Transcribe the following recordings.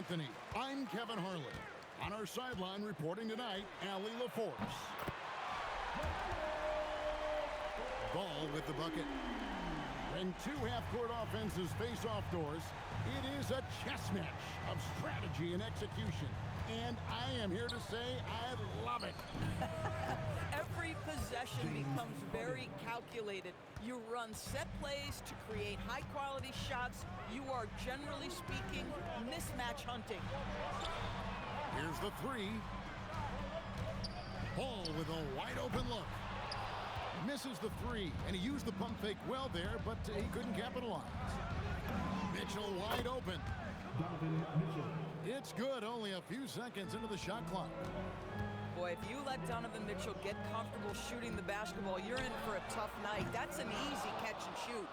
Anthony. I'm Kevin Harlan. On our sideline reporting tonight, Allie LaForce. Ball with the bucket. When two half-court offenses face off doors, it is a chess match of strategy and execution. And I am here to say I love it. Every possession becomes very calculated. You run set plays to create high-quality shots. You are, generally speaking, mismatch hunting. Here's the three. Ball with a wide-open look. Misses the three, and he used the pump fake well there, but he couldn't capitalize. Mitchell wide open. It's good, only a few seconds into the shot clock. Boy, if you let Donovan Mitchell get comfortable shooting the basketball, you're in for a tough night. That's an easy catch and shoot.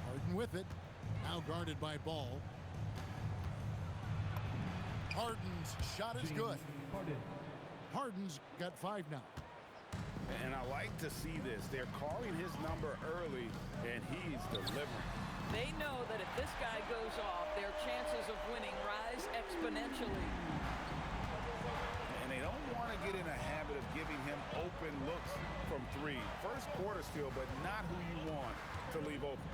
Harden with it. Now guarded by Ball. Harden's shot is good. Harden's got 5 now. And I like to see this. They're calling his number early, and he's delivering. They know that if this guy goes off, their chances of winning rise exponentially. And they don't want to get in a habit of giving him open looks from three. First quarter still, but not who you want to leave open.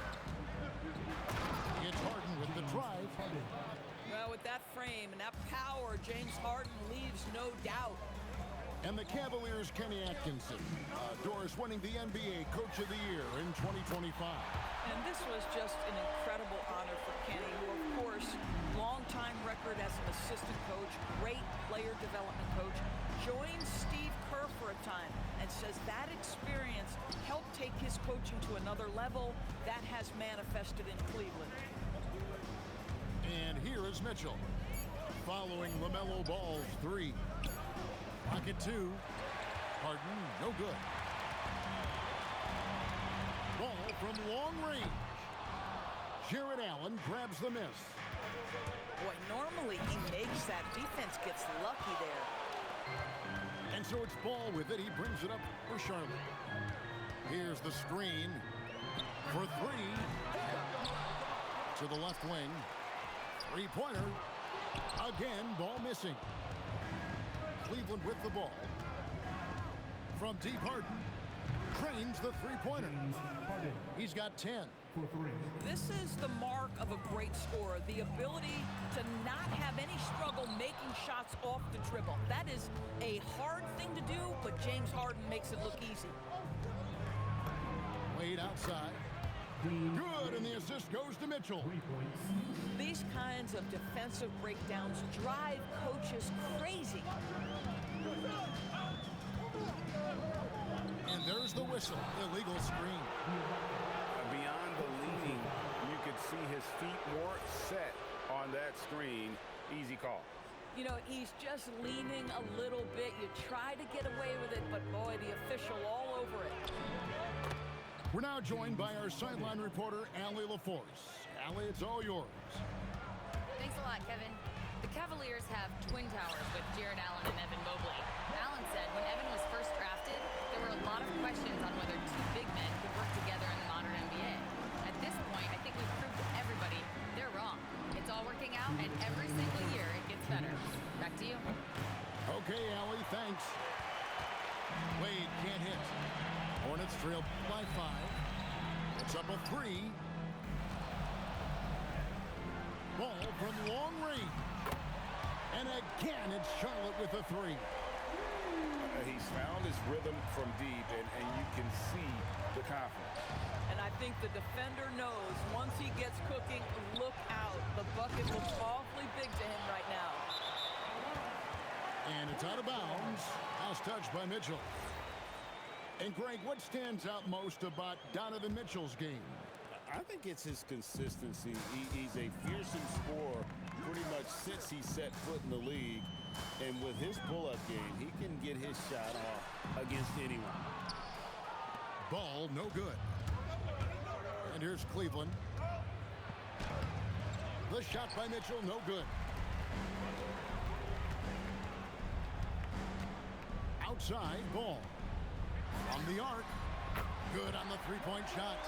It's Harden with the drive. Well, with that frame and that power, James Harden leaves no doubt. And the Cavaliers' Kenny Atkinson. Doris winning the NBA Coach of the Year in 2025. And this was just an incredible honor for Kenny, who, of course, long-time record as an assistant coach, great player development coach, joined Steve Kerr for a time and says that experience helped take his coaching to another level. That has manifested in Cleveland. And here is Mitchell following LaMelo Ball's three. Pocket two. Harden, no good. Ball from long range. Jared Allen grabs the miss. Boy, normally he makes that. Defense gets lucky there. And so it's Ball with it. He brings it up for Charlotte. Here's the screen for three. To the left wing. Three-pointer. Again, Ball missing. Cleveland with the ball. From deep, Harden trains the three-pointer. He's got 10. This is the mark of a great scorer, the ability to not have any struggle making shots off the dribble. That is a hard thing to do, but James Harden makes it look easy. Wade outside. Good, and the assist goes to Mitchell. These kinds of defensive breakdowns drive coaches crazy. And there's the whistle. Illegal screen. Beyond the leaning, you could see his feet more set on that screen. Easy call. You know, he's just leaning a little bit. You try to get away with it, but boy, the official all over it. We're now joined by our sideline reporter, Allie LaForce. Allie, it's all yours. Thanks a lot, Kevin. The Cavaliers have twin towers with Jared Allen and Evan Mobley. Allen said when Evan was first drafted, there were a lot of questions on whether two big men could work together in the modern NBA. At this point, I think we've proved to everybody they're wrong. It's all working out, and every single year it gets better. Back to you. Okay, Allie, thanks. Wade can't hit. Hornets trail by 5. It's up a 3. Ball from long range. And again, it's Charlotte with a 3. He's found his rhythm from deep, and you can see the confidence. And I think the defender knows once he gets cooking, look out. The bucket looks awfully big to him right now. And it's out of bounds. House touch by Mitchell. And Greg, what stands out most about Donovan Mitchell's game? I think it's his consistency. He's a fearsome scorer pretty much since he set foot in the league. And with his pull-up game, he can get his shot off against anyone. Ball, no good. And here's Cleveland. The shot by Mitchell, no good. Outside, Ball. On the arc. Good on the three-point shot.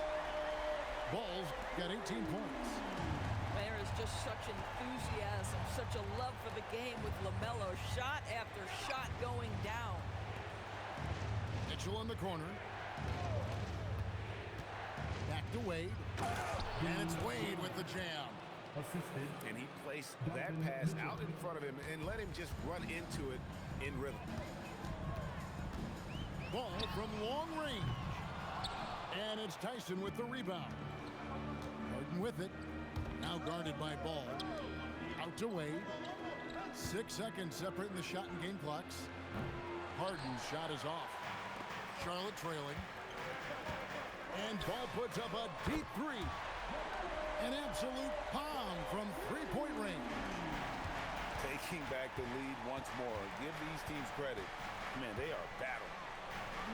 Ball's got 18 points. There is just such enthusiasm such a love for the game with LaMelo. Shot after shot going down. Mitchell in the corner. Back to Wade. And it's Wade with the jam. And he placed that pass out in front of him and let him just run into it in rhythm. Ball from long range. And it's Tyson with the rebound. Harden with it. Now guarded by Ball. Out to Wade. 6 seconds separating the shot and game clocks. Harden's shot is off. Charlotte trailing. And Ball puts up a deep three. An absolute bomb from three-point range. Taking back the lead once more. Give these teams credit. Man, they are battling.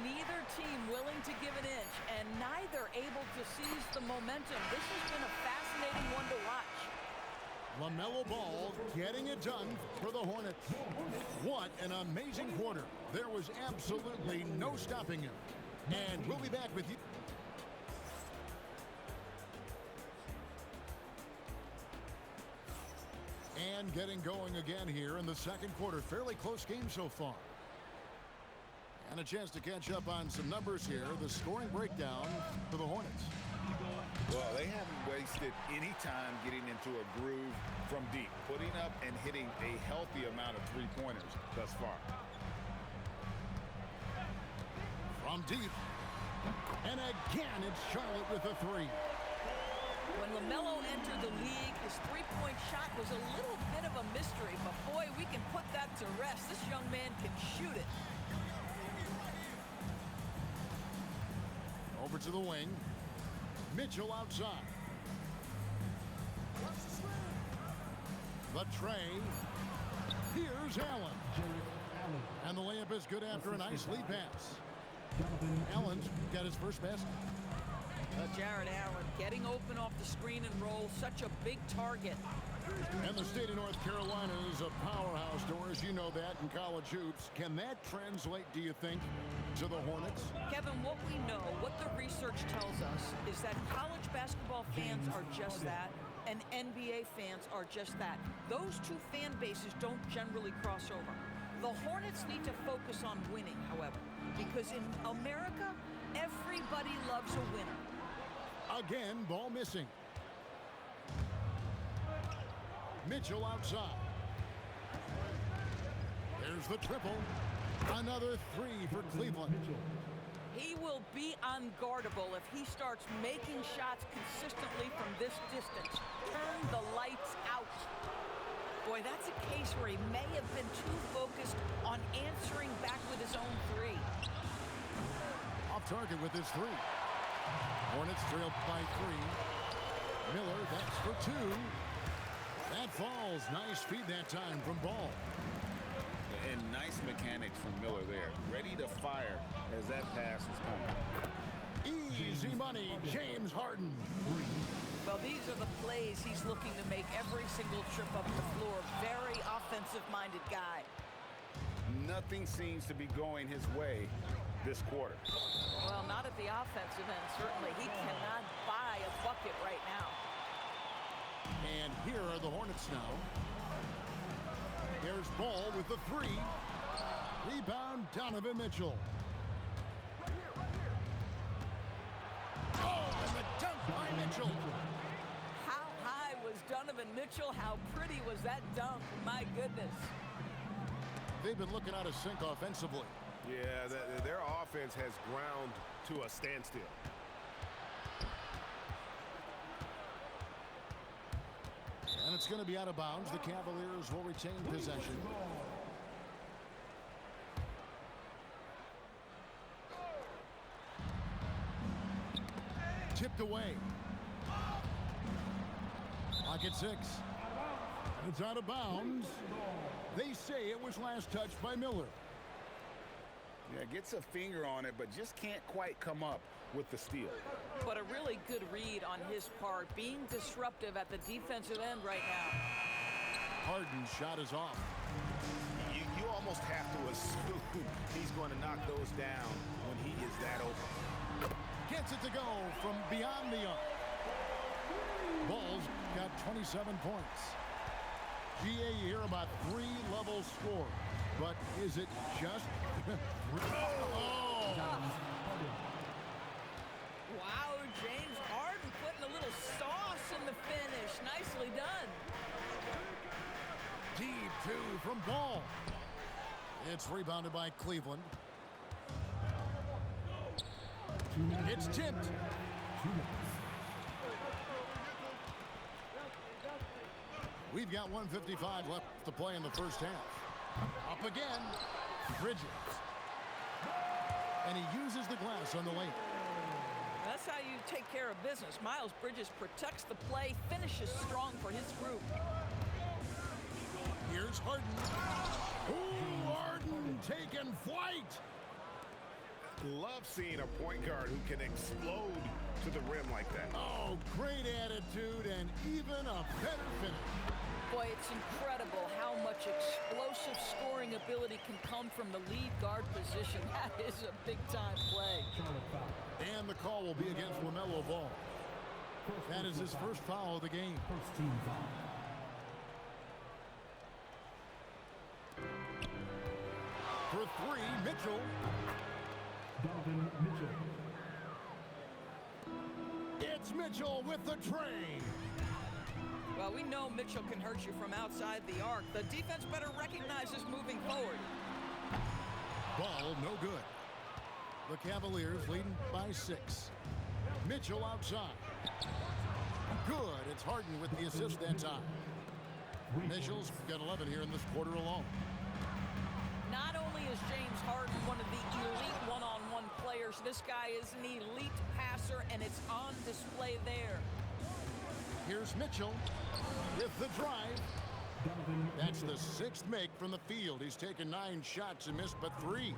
Neither team willing to give an inch, and neither able to seize the momentum. This has been a fascinating one to watch. LaMelo Ball getting it done for the Hornets. What an amazing quarter. There was absolutely no stopping him. And we'll be back with you. And getting going again here in the second quarter. Fairly close game so far. And a chance to catch up on some numbers here. The scoring breakdown for the Hornets. Well, they haven't wasted any time getting into a groove from deep, putting up and hitting a healthy amount of three-pointers thus far. From deep. And again, it's Charlotte with a three. When LaMelo entered the league, his three-point shot was a little bit of a mystery, but boy, we can put that to rest. This young man can shoot it. Over to the wing. Mitchell outside. The tray. Here's Allen. And the layup is good after a nice lead pass. Allen's got his first basket. Jared Allen getting open off the screen and roll. Such a big target. And the state of North Carolina is a powerhouse, Doris. You know that in college hoops. Can that translate, do you think, to the Hornets? Kevin, what we know, what the research tells us, is that college basketball fans are just that, and NBA fans are just that. Those two fan bases don't generally cross over. The Hornets need to focus on winning, however, because in America, everybody loves a winner. Again, ball missing. Mitchell outside. There's the triple. Another three for Cleveland. He will be unguardable if he starts making shots consistently from this distance. Turn the lights out. Boy, that's a case where he may have been too focused on answering back with his own three. Off target with his three. Hornets trailed by three. Miller, that's for two. That falls. Nice feed that time from Ball. And nice mechanics from Miller there. Ready to fire as that pass is coming. Easy money, James Harden. Well, these are the plays he's looking to make every single trip up the floor. Very offensive-minded guy. Nothing seems to be going his way this quarter. Well, not at the offensive end, certainly. He cannot buy a bucket right now. And here are the Hornets now. There's Ball with the three. Rebound, Donovan Mitchell. Oh, and the dunk by Mitchell. How high was Donovan Mitchell? How pretty was that dunk? My goodness. They've been looking out of sync offensively. Yeah, their offense has ground to a standstill. And it's going to be out of bounds. The Cavaliers will retain possession. Tipped away. Pocket six. It's out of bounds. They say it was last touched by Miller. Yeah, gets a finger on it, but just can't quite come up with the steal. But a really good read on his part, being disruptive at the defensive end right now. Harden's shot is off. You almost have to assume he's going to knock those down when he is that open. Gets it to go from beyond the arc. Bulls got 27 points. GA about 3-level score. But is it just... oh! Wow, James Harden putting a little sauce in the finish. Nicely done. Deep two from Ball. It's rebounded by Cleveland. It's tipped. We've got 1:55 left to play in the first half. Up again. Bridges. And he uses the glass on the lane. That's how you take care of business. Miles Bridges protects the play, finishes strong for his group. Here's Harden. Ooh, Harden taking flight. Love seeing a point guard who can explode to the rim like that. Oh, great attitude and even a better finish. Boy, it's incredible how much explosive scoring ability can come from the lead guard position. That is a big-time play. And the call will be against LaMelo Ball. That is his first foul of the game. First team foul. For three, Mitchell. Donovan Mitchell. It's Mitchell with the tray. Well, we know Mitchell can hurt you from outside the arc. The defense better recognize this moving forward. Ball no good. The Cavaliers leading by 6. Mitchell outside. Good. It's Harden with the assist that time. Mitchell's got 11 here in this quarter alone. Not only is James Harden one of the elite one-on-one players, this guy is an elite passer, and it's on display there. Here's Mitchell with the drive. Donovan That's Mitchell. the 6th make from the field. He's taken 9 shots and missed but 3.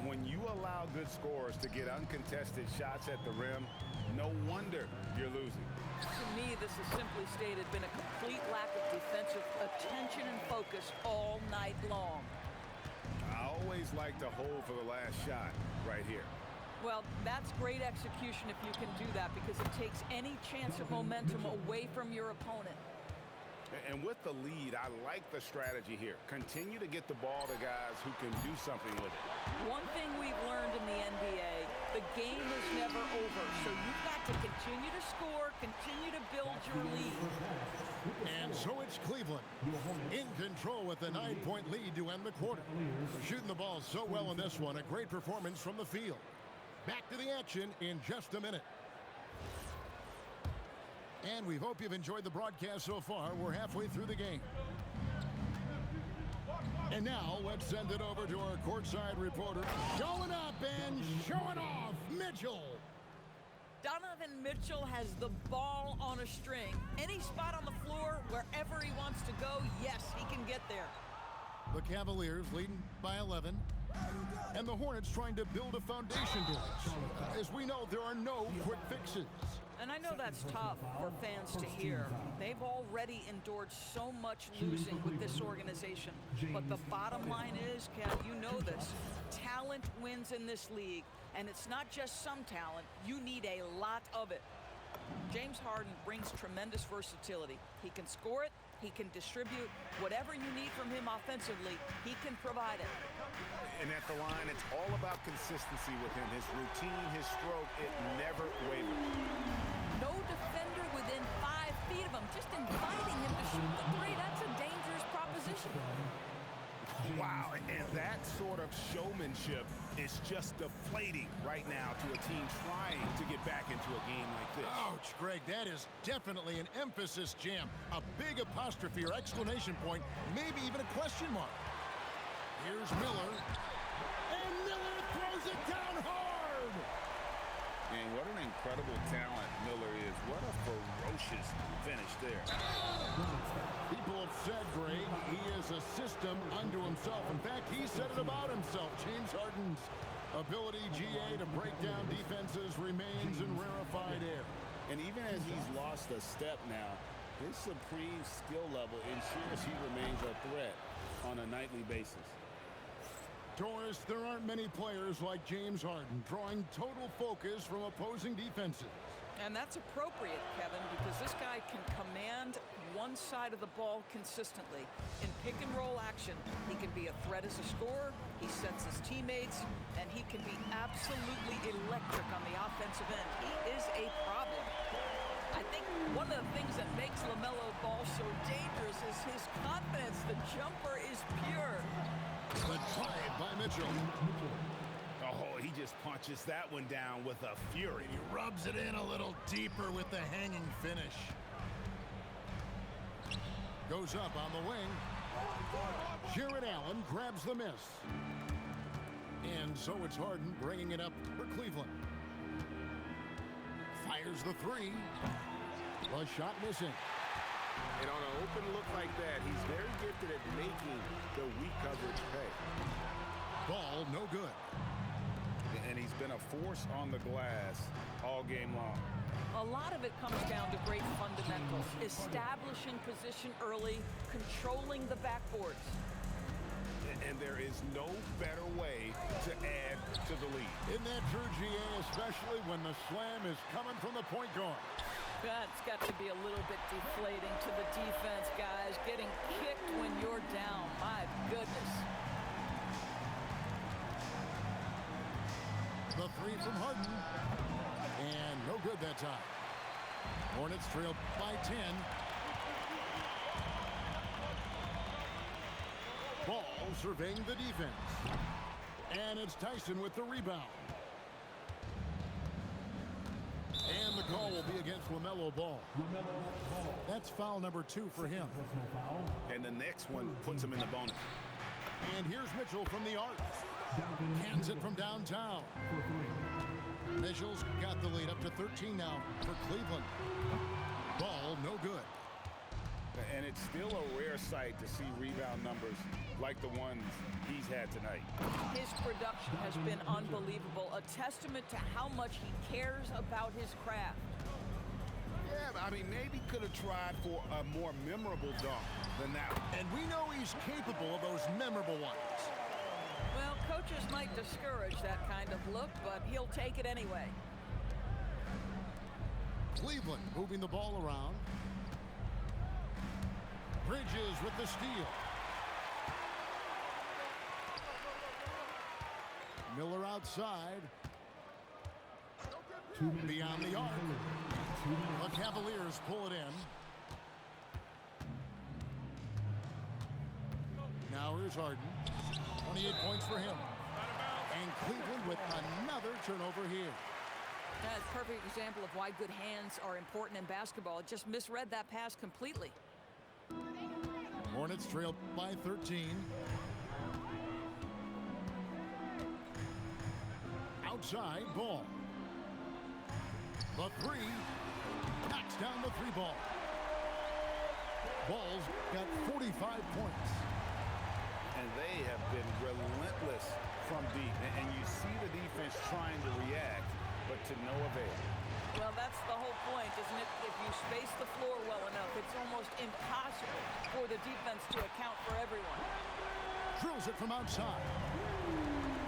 When you allow good scorers to get uncontested shots at the rim, no wonder you're losing. To me, this has simply stated been a complete lack of defensive attention and focus all night long. I always like to hold for the last shot right here. Well, that's great execution if you can do that, because it takes any chance of momentum away from your opponent. And with the lead, I like the strategy here. Continue to get the ball to guys who can do something with it. One thing we've learned in the NBA, the game is never over. So you've got to continue to score, continue to build your lead. And so it's Cleveland in control with a 9-point lead to end the quarter. Shooting the ball so well in this one. A great performance from the field. Back to the action in just a minute. And we hope you've enjoyed the broadcast so far. We're halfway through the game. And now let's send it over to our courtside reporter. Showing up and showing off, Mitchell. Donovan Mitchell has the ball on a string. Any spot on the floor, wherever he wants to go, yes, he can get there. The Cavaliers leading by 11. And the Hornets trying to build a foundation to it. As we know, there are no quick fixes. And I know that's tough for fans to hear. They've already endured so much losing with this organization. But the bottom line is, Kev, you know this, talent wins in this league. And it's not just some talent. You need a lot of it. James Harden brings tremendous versatility. He can score it. He can distribute. Whatever you need from him offensively, he can provide it. And at the line, it's all about consistency with him. His routine, his stroke, it never wavers. No defender within 5 feet of him, just inviting him to shoot the three. That's a dangerous proposition. Wow, and that sort of showmanship is just deflating right now to a team trying to get back into a game like this. Ouch, Greg, that is definitely an emphasis jam. A big apostrophe or exclamation point, maybe even a question mark. Here's Miller. And Miller throws it down hard. And what an incredible talent Miller is. What a ferocious finish there. People have said, Greg, he is a system unto himself. In fact, he said it about himself. James Harden's ability, GA, to break down defenses remains in rarefied air. And even as he's lost a step now, his supreme skill level ensures he remains a threat on a nightly basis. Doris, there aren't many players like James Harden, drawing total focus from opposing defenses. And that's appropriate, Kevin, because this guy can command one side of the ball consistently. In pick and roll action, he can be a threat as a scorer, he sets his teammates, and he can be absolutely electric on the offensive end. He is a problem. I think one of the things that makes LaMelo Ball so dangerous is his confidence. The jumper is pure. The drive by Mitchell. Oh, he just punches that one down with a fury. He rubs it in a little deeper with the hanging finish. Goes up on the wing. Jared Allen grabs the miss. And so it's Harden bringing it up for Cleveland. Fires the three. The shot missing. And on an open look like that, he's very gifted at making the weak coverage pay. Ball no good. And he's been a force on the glass all game long. A lot of it comes down to great fundamentals. Establishing position early, controlling the backboards. And there is no better way to add to the lead. In that true, GA, especially when the slam is coming from the point guard. That's got to be a little bit deflating to the defense, guys. Getting kicked when you're down. My goodness. The three from Harden. And no good that time. Hornets trail by 10. Ball surveying the defense. And it's Tyson with the rebound. And the call will be against LaMelo Ball. That's foul number 2 for him. And the next one puts him in the bonus. And here's Mitchell from the arc. Cans it from downtown. Mitchell's got the lead up to 13 now for Cleveland. Ball no good. And it's still a rare sight to see rebound numbers like the ones he's had tonight. His production has been unbelievable. A testament to how much he cares about his craft. Yeah, I mean, maybe could have tried for a more memorable dunk than that one. And we know he's capable of those memorable ones. Well, coaches might discourage that kind of look, but he'll take it anyway. Cleveland moving the ball around. Bridges with the steal. Miller outside. Beyond the arc. The Cavaliers pull it in. Now here's Harden. 28 points for him. And Cleveland with another turnover here. That's a perfect example of why good hands are important in basketball. Just misread that pass completely. Hornets trail by 13. Outside Ball. The three. Knocks down the three ball. Ball's got 45 points. And they have been relentless from deep. And you see the defense trying to react, but to no avail. Well, that's the whole point, isn't it? If you space the floor well enough, it's almost impossible for the defense to account for everyone. Drills it from outside.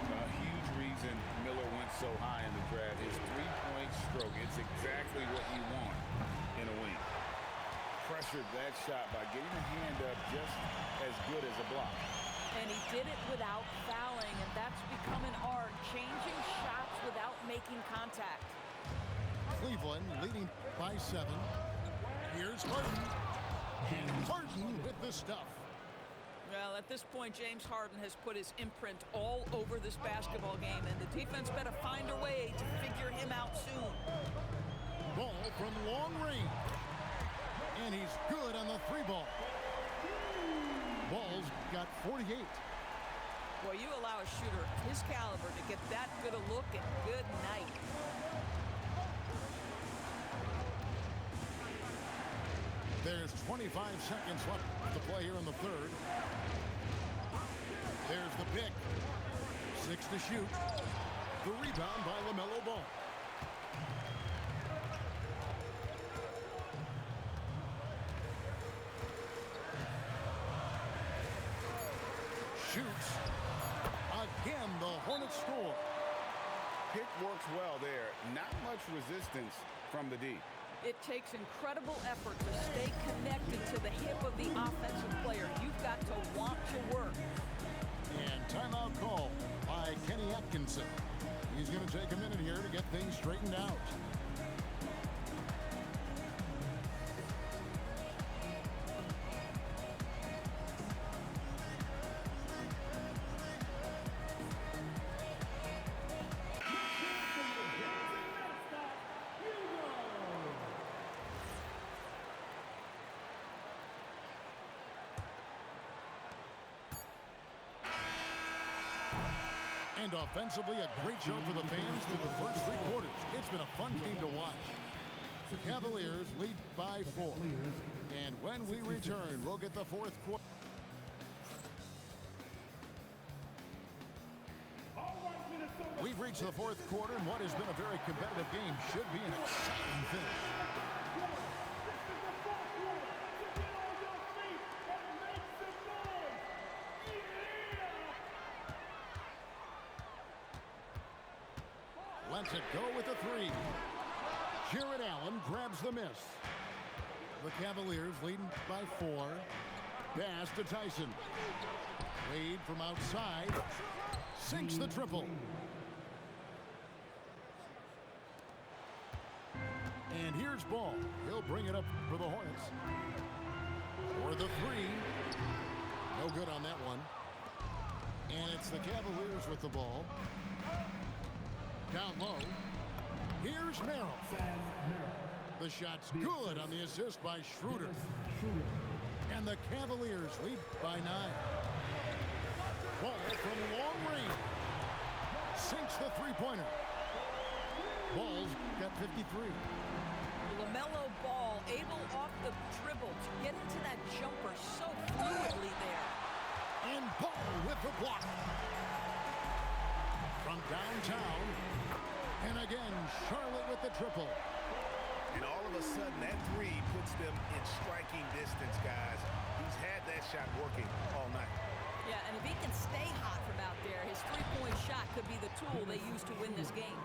A huge reason Miller went so high in the draft. His three-point stroke, it's exactly what you want in a wing. Pressured that shot by getting a hand up just as good as a block. And he did it without fouling, and that's become an art, changing shots without making contact. Cleveland leading by 7. Here's Harden. And Harden with the stuff. Well, at this point, James Harden has put his imprint all over this basketball game, and the defense better find a way to figure him out soon. Ball from long range. And he's good on the three ball. Ball's got 48. Well, you allow a shooter of his caliber to get that good a look, and good night. There's 25 seconds left to play here in the third. There's the pick. 6 to shoot. The rebound by LaMelo Ball. Shoots. Again, the Hornets score. Pick works well there. Not much resistance from the D. It takes incredible effort to stay connected to the hip of the offensive player. You've got to want to work. And timeout call by Kenny Atkinson. He's going to take a minute here to get things straightened out. And offensively, a great show for the fans through the first 3 quarters. It's been a fun game to watch. The Cavaliers lead by 4. And when we return, we'll get the 4th quarter. We've reached the 4th quarter, and what has been a very competitive game should be an exciting finish. Lets it go with the 3. Jared Allen grabs the miss. The Cavaliers leading by 4. Pass to Tyson. Wade from outside. Sinks the triple. And here's Ball. He'll bring it up for the Hornets. For the 3. No good on that one. And it's the Cavaliers with the ball. Down low. Here's Merrill. The shot's good on the assist by Schroeder. And the Cavaliers lead by 9. Ball from long range. Sinks the three-pointer. Ball's got 53. LaMelo Ball able off the dribble to get into that jumper so fluidly there. And Ball with the block. From downtown. And again, Charlotte with the triple. And all of a sudden, that 3 puts them in striking distance, guys. He's had that shot working all night. Yeah, and if he can stay hot from out there, his three-point shot could be the tool they use to win this game.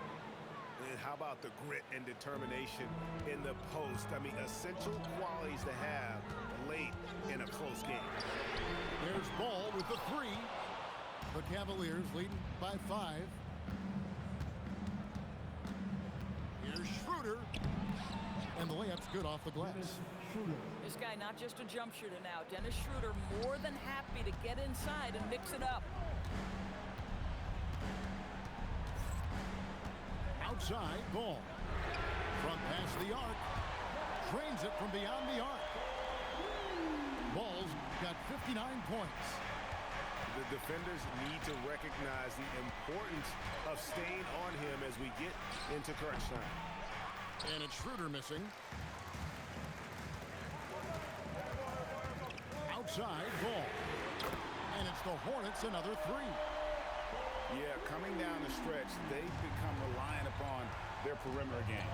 And how about the grit and determination in the post? I mean, essential qualities to have late in a close game. There's Ball with the 3. The Cavaliers leading by 5. Here's Schroeder. And the layup's good off the glass. This guy not just a jump shooter now. Dennis Schroeder more than happy to get inside and mix it up. Outside, Ball. From past the arc. Trains it from beyond the arc. Ball's got 59 points. The defenders need to recognize the importance of staying on him as we get into crunch time. And it's Schroeder missing. Outside, Ball. And it's the Hornets, another 3. Yeah, coming down the stretch, they've become reliant upon their perimeter game.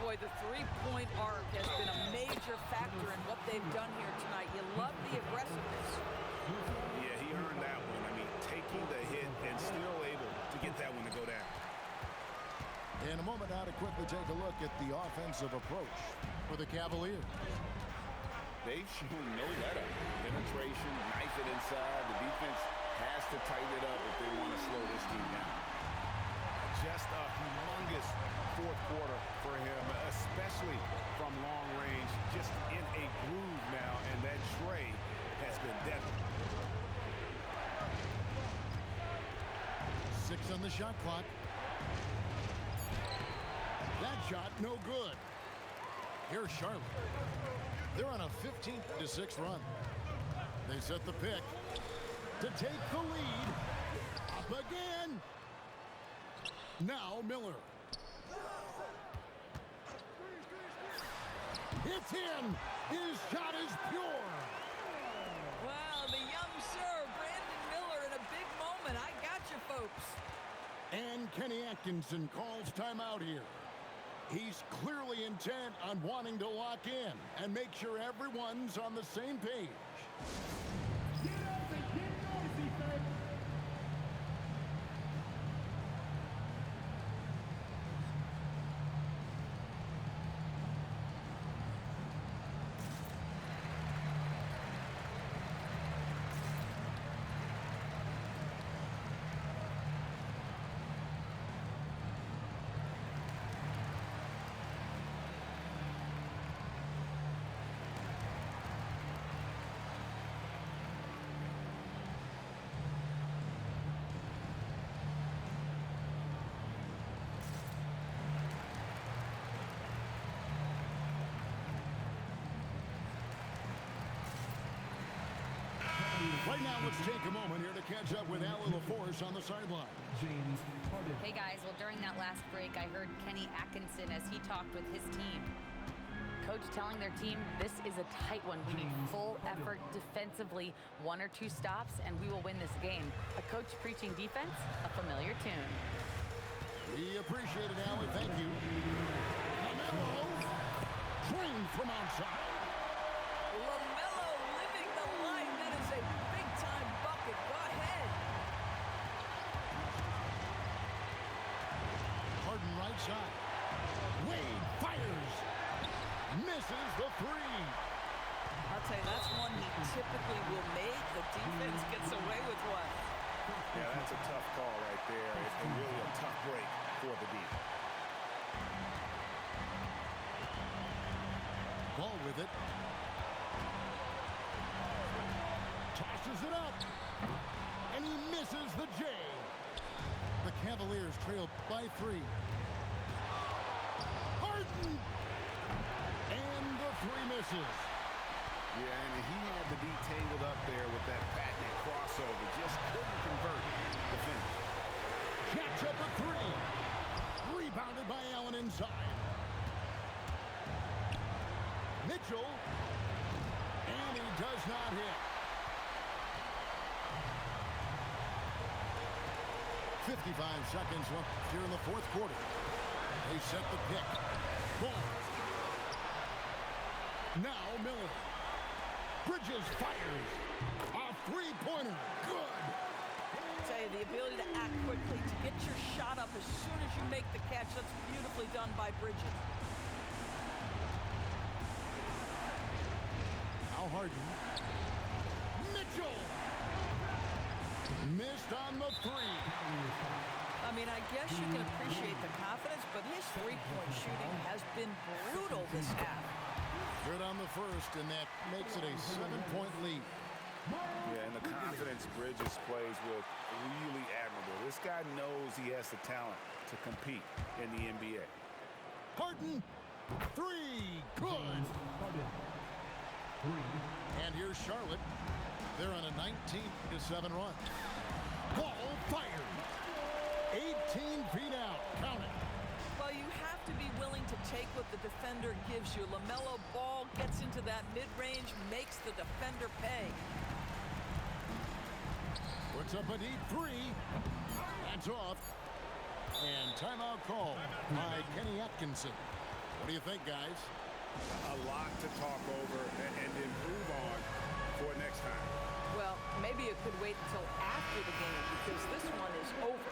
Boy, the three-point arc has been a major factor in what they've done here tonight. You love the aggressiveness. Yeah, he earned that one. I mean, taking the hit and still able to get that one to go down. In a moment now to quickly take a look at the offensive approach for the Cavaliers. They've shown no let-up. Penetration, knife it inside. The defense has to tighten it up if they want to slow this team down. Just a humongous 4th quarter for him, especially from long range. Just in a groove now, and that tray has been deadly. 6 on the shot clock. That shot, no good. Here's Charlotte. They're on a 15-6 run. They set the pick to take the lead. Up again. Now Miller. It's in. His shot is pure. Wow, the young sir, Brandon Miller, in a big moment. I got you, folks. And Kenny Atkinson calls timeout here. He's clearly intent on wanting to lock in and make sure everyone's on the same page. Get up and get noisy, fans. Right now, let's take a moment here to catch up with Allie LaForce on the sideline. Hey guys, well during that last break, I heard Kenny Atkinson as he talked with his team. Coach telling their team, this is a tight one. We need full effort defensively, 1 or 2 stops, and we will win this game. A coach preaching defense, a familiar tune. We appreciate it, Allie. Thank you. LaMelo, drained from outside. LaMelo living the life. That is a big-time bucket. Go ahead. Harden right side. Wade fires. Misses the 3. I'll tell you, that's one he typically will make. The defense gets away with one. Yeah, that's a tough call right there. It's really a tough break for the deep. Ball with it. Tosses it up. And he misses the J. The Cavaliers trail by 3. Harden. And the 3 misses. Yeah, and he had to be tangled up there with that patented crossover. Just couldn't convert the finish. Catch up a 3. Rebounded by Allen inside. Mitchell. And he does not hit. 55 seconds left here in the 4th quarter. They set the pick. Ball. Now Miller. Bridges fires. A 3-pointer. Good. Tell you, the ability to act quickly, to get your shot up as soon as you make the catch. That's beautifully done by Bridges. Now Harden. Mitchell. Missed on the 3. I mean, I guess you can appreciate the confidence, but his three-point shooting has been brutal this half. Good on the first, and that makes it a 7-point lead. Yeah, and the confidence Bridges plays with, really admirable. This guy knows he has the talent to compete in the NBA. Harden. 3. Good. And here's Charlotte. They're on a 19-7 run. Ball fired. 18 feet out. Count it. Well, you have to be willing to take what the defender gives you. LaMelo Ball gets into that mid-range, makes the defender pay. Puts up a deep 3. That's off. And timeout call by Kenny Atkinson. What do you think, guys? A lot to talk over and improve on for next time. Well, maybe it could wait until after the game because this one is over.